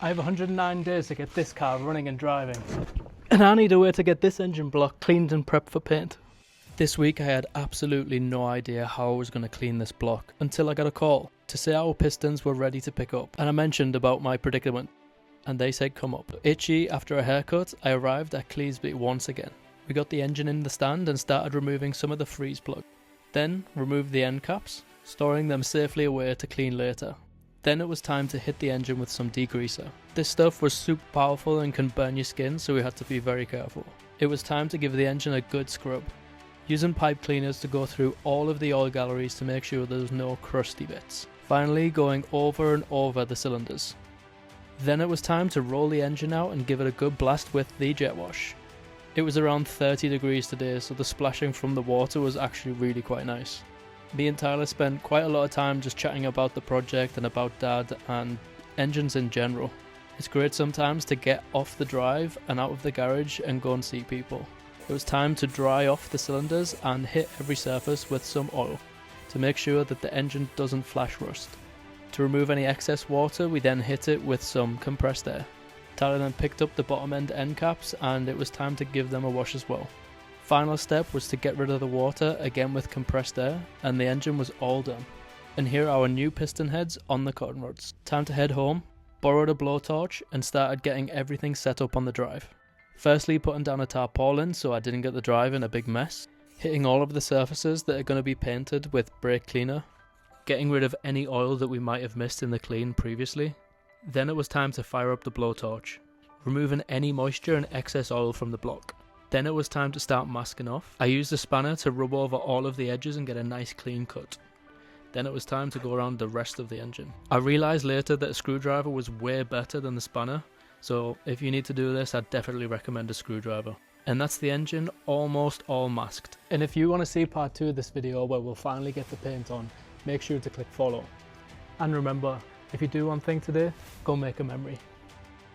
I have 109 days to get this car running and driving. And I need a way to get this engine block cleaned and prepped for paint. This week I had absolutely no idea how I was going to clean this block until I got a call to say our pistons were ready to pick up, and I mentioned about my predicament and they said come up. Itchy after a haircut, I arrived at Cleesby once again. We got the engine in the stand and started removing some of the freeze plug. Then removed the end caps, storing them safely away to clean later. Then it was time to hit the engine with some degreaser. This stuff was super powerful and can burn your skin, so we had to be very careful. It was time to give the engine a good scrub, using pipe cleaners to go through all of the oil galleries to make sure there was no crusty bits. Finally going over and over the cylinders. Then it was time to roll the engine out and give it a good blast with the jet wash. It was around 30 degrees today, so the splashing from the water was actually really quite nice. Me and Tyler spent quite a lot of time just chatting about the project and about Dad and engines in general. It's great sometimes to get off the drive and out of the garage and go and see people. It was time to dry off the cylinders and hit every surface with some oil to make sure that the engine doesn't flash rust. To remove any excess water, we then hit it with some compressed air. Tyler then picked up the bottom end caps and it was time to give them a wash as well. Final step was to get rid of the water, again with compressed air, and the engine was all done. And here are our new piston heads on the cotton rods. Time to head home, borrowed a blowtorch and started getting everything set up on the drive. Firstly putting down a tarpaulin so I didn't get the drive in a big mess, hitting all of the surfaces that are going to be painted with brake cleaner, getting rid of any oil that we might have missed in the clean previously. Then it was time to fire up the blowtorch, removing any moisture and excess oil from the block. Then it was time to start masking off. I used a spanner to rub over all of the edges and get a nice clean cut. Then it was time to go around the rest of the engine. I realised later that a screwdriver was way better than the spanner, so if you need to do this, I'd definitely recommend a screwdriver. And that's the engine almost all masked. And if you want to see part 2 of this video where we'll finally get the paint on, make sure to click follow. And remember, if you do one thing today, go make a memory.